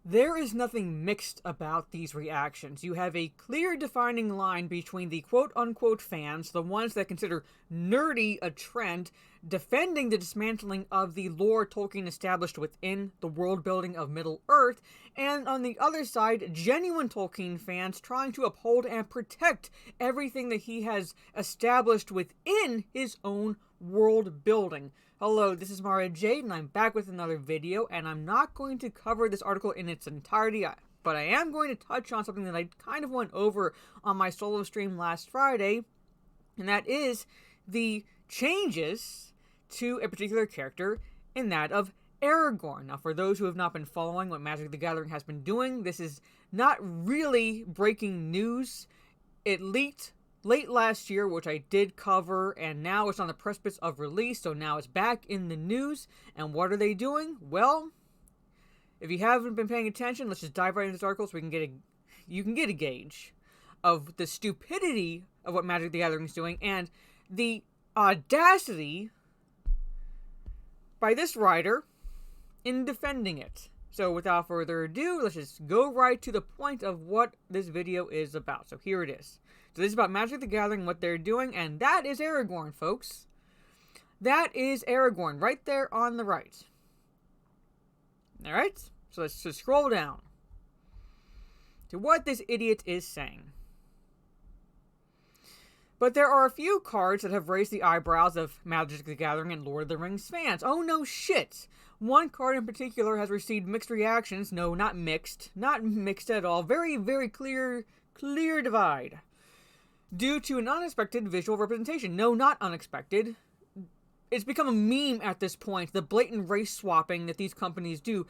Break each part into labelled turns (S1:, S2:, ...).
S1: There is nothing mixed about these reactions. You have a clear defining line between the quote-unquote fans, the ones that consider nerdy a trend, defending the dismantling of the lore Tolkien established within the world-building of Middle-earth, and on the other side, genuine Tolkien fans trying to uphold and protect everything that he has established within his own world-building. Hello, this is Mara Jade, and I'm back with another video, and I'm not going to cover this article in its entirety, but I am going to touch on something that I kind of went over on my solo stream last Friday, and that is the changes to a particular character, in that of Aragorn. Now, for those who have not been following what Magic the Gathering has been doing, this is not really breaking news. It leaked late last year, which I did cover, and now it's on the precipice of release, so now it's back in the news. And what are they doing? Well, if you haven't been paying attention, let's just dive right into this article so you can get a gauge of the stupidity of what Magic the Gathering is doing, and the audacity by this writer in defending it. So without further ado, let's just go right to the point of what this video is about. So here it is. So this is about Magic the Gathering, what they're doing, and that is Aragorn, folks. That is Aragorn, right there on the right. Alright? So let's just scroll down to what this idiot is saying. But there are a few cards that have raised the eyebrows of Magic the Gathering and Lord of the Rings fans. Oh no shit! One card in particular has received mixed reactions. No, not mixed. Not mixed at all. Very, very clear divide. Due to an unexpected visual representation. No, not unexpected. It's become a meme at this point, the blatant race swapping that these companies do,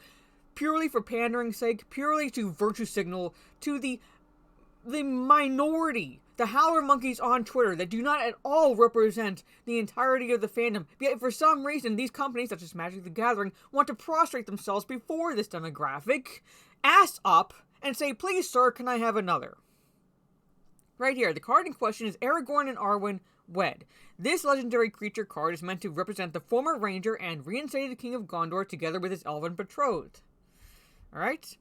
S1: purely for pandering's sake, purely to virtue signal to the minority, the howler monkeys on Twitter that do not at all represent the entirety of the fandom. Yet for some reason, these companies, such as Magic the Gathering, want to prostrate themselves before this demographic, ass up, and say, "Please, sir, can I have another?" Right here, the card in question is Aragorn and Arwen wed. This legendary creature card is meant to represent the former ranger and reinstated king of Gondor together with his elven betrothed. Alright?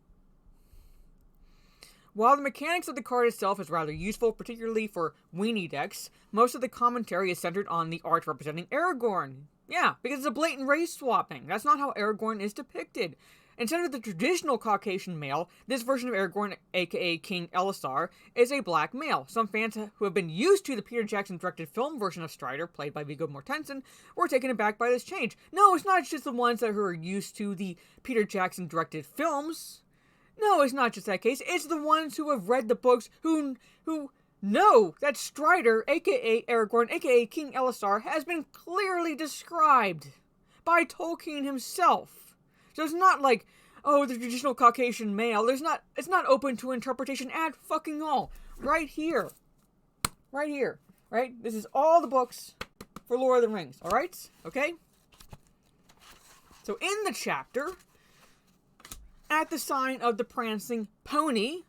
S1: While the mechanics of the card itself is rather useful, particularly for weenie decks, most of the commentary is centered on the art representing Aragorn. Yeah, because it's a blatant race swapping. That's not how Aragorn is depicted. Instead of the traditional Caucasian male, this version of Aragorn, aka King Elisar, is a black male. Some fans who have been used to the Peter Jackson-directed film version of Strider, played by Viggo Mortensen, were taken aback by this change. No, it's not just the ones that are used to the Peter Jackson-directed films. No, it's not just that case. It's the ones who have read the books who know that Strider, aka Aragorn, aka King Elisar, has been clearly described by Tolkien himself. So it's not like, oh, the traditional Caucasian male. It's not open to interpretation at fucking all. Right here. Right here. Right? This is all the books for Lord of the Rings. Alright? Okay? So in the chapter, at the sign of the prancing pony,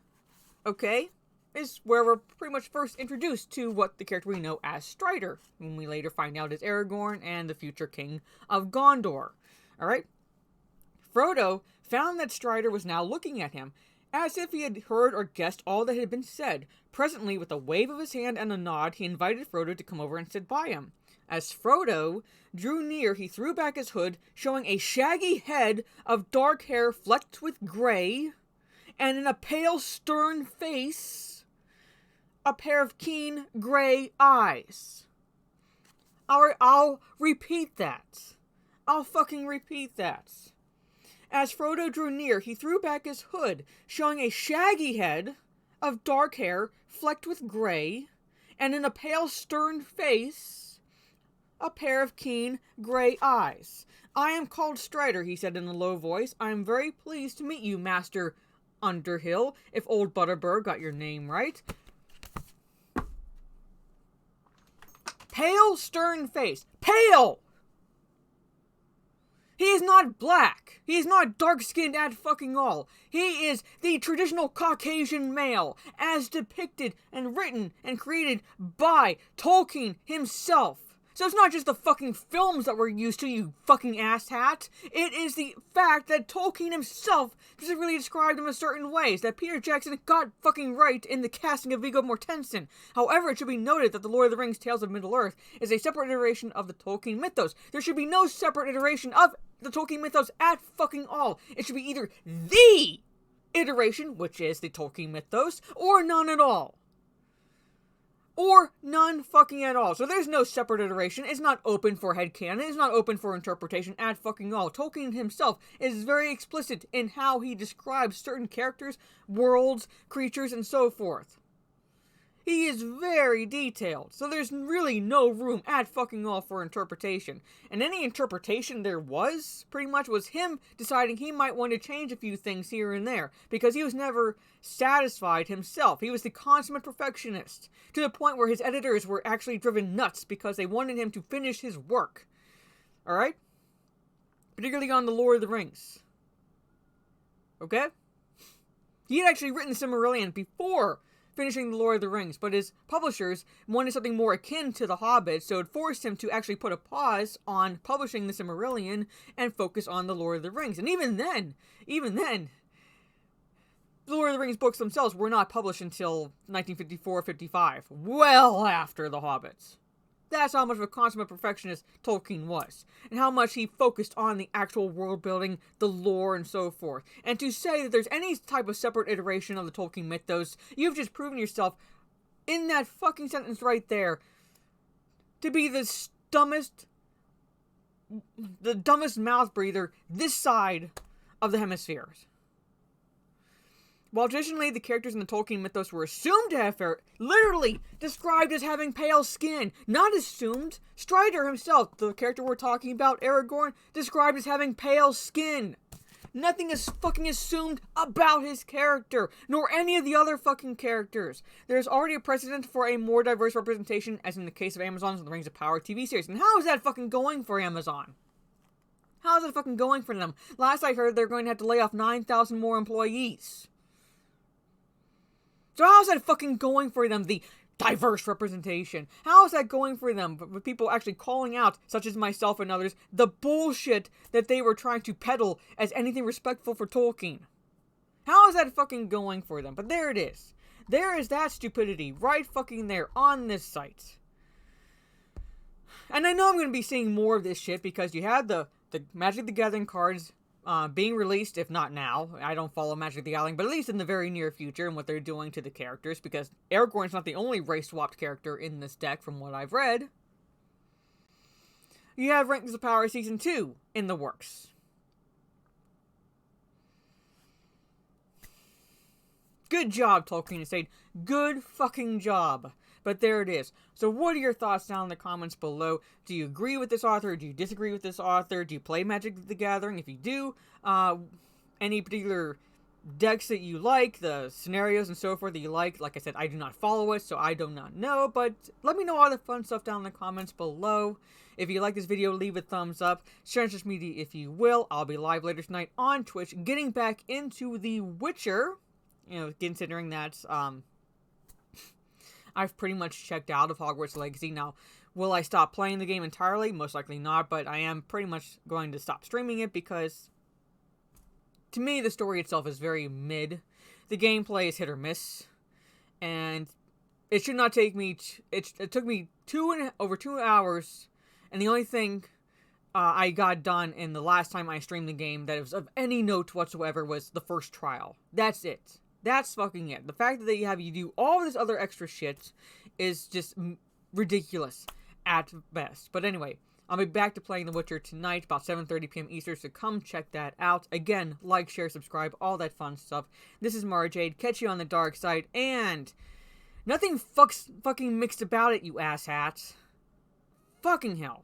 S1: okay, is where we're pretty much first introduced to what the character we know as Strider, when we later find out is Aragorn and the future king of Gondor. Alright? Frodo found that Strider was now looking at him, as if he had heard or guessed all that had been said. Presently, with a wave of his hand and a nod, he invited Frodo to come over and sit by him. As Frodo drew near, he threw back his hood, showing a shaggy head of dark hair flecked with gray, and in a pale, stern face, a pair of keen, gray eyes. I'll repeat that. I'll fucking repeat that. As Frodo drew near, he threw back his hood, showing a shaggy head of dark hair flecked with gray, and in a pale, stern face, a pair of keen, gray eyes. "I am called Strider," he said in a low voice. "I am very pleased to meet you, Master Underhill, if old Butterbur got your name right." Pale, stern face. Pale! He is not black. He is not dark-skinned at fucking all. He is the traditional Caucasian male, as depicted and written and created by Tolkien himself. So it's not just the fucking films that we're used to, you fucking asshat. It is the fact that Tolkien himself specifically described them in certain ways, that Peter Jackson got fucking right in the casting of Viggo Mortensen. However, it should be noted that the Lord of the Rings Tales of Middle-earth is a separate iteration of the Tolkien mythos. There should be no separate iteration of the Tolkien mythos at fucking all. It should be either the iteration, which is the Tolkien mythos, or none at all. Or none fucking at all. So there's no separate iteration. It's not open for headcanon. It's not open for interpretation at fucking all. Tolkien himself is very explicit in how he describes certain characters, worlds, creatures, and so forth. He is very detailed, so there's really no room at fucking all for interpretation. And any interpretation there was, pretty much, was him deciding he might want to change a few things here and there, because he was never satisfied himself. He was the consummate perfectionist, to the point where his editors were actually driven nuts because they wanted him to finish his work. Alright? Particularly on the Lord of the Rings. Okay? He had actually written the Silmarillion before finishing The Lord of the Rings, but his publishers wanted something more akin to The Hobbit, so it forced him to actually put a pause on publishing the Silmarillion and focus on The Lord of the Rings. And even then, The Lord of the Rings books themselves were not published until 1954-55, well after The Hobbits. That's how much of a consummate perfectionist Tolkien was, and how much he focused on the actual world building, the lore, and so forth. And to say that there's any type of separate iteration of the Tolkien mythos, you've just proven yourself, in that fucking sentence right there, to be the dumbest mouth breather this side of the hemispheres. While traditionally the characters in the Tolkien mythos were assumed to have literally described as having pale skin, not assumed. Strider himself, the character we're talking about, Aragorn, described as having pale skin. Nothing is fucking assumed about his character, nor any of the other fucking characters. There's already a precedent for a more diverse representation, as in the case of Amazon's The Rings of Power TV series. And how is that fucking going for Amazon? How is that fucking going for them? Last I heard, they're going to have to lay off 9,000 more employees. So how is that fucking going for them, the diverse representation? How is that going for them, with people actually calling out, such as myself and others, the bullshit that they were trying to peddle as anything respectful for Tolkien? How is that fucking going for them? But there it is. There is that stupidity right fucking there on this site. And I know I'm going to be seeing more of this shit because you had the Magic the Gathering cards being released, if not now. I don't follow Magic the Gathering, but at least in the very near future and what they're doing to the characters, because Aragorn's not the only race-swapped character in this deck from what I've read. You have Rings of Power Season 2 in the works. Good job, Tolkien Estate. Good fucking job. But there it is. So what are your thoughts down in the comments below? Do you agree with this author? Do you disagree with this author? Do you play Magic the Gathering? If you do, any particular decks that you like, the scenarios and so forth that you like I said, I do not follow it, so I do not know. But let me know all the fun stuff down in the comments below. If you like this video, leave a thumbs up. Share on social media if you will. I'll be live later tonight on Twitch, getting back into The Witcher. You know, considering that, I've pretty much checked out of Hogwarts Legacy. Now, will I stop playing the game entirely? Most likely not, but I am pretty much going to stop streaming it because, to me, the story itself is very mid. The gameplay is hit or miss, and it should not take me... It took me over 2 hours, and the only thing I got done in the last time I streamed the game that was of any note whatsoever was the first trial. That's it. That's fucking it. The fact that they have you do all this other extra shit is just ridiculous at best. But anyway, I'll be back to playing The Witcher tonight, about 7:30 p.m. Eastern, so come check that out. Again, like, share, subscribe, all that fun stuff. This is Mara Jade. Catch you on the dark side, and nothing fucking mixed about it, you asshats. Fucking hell.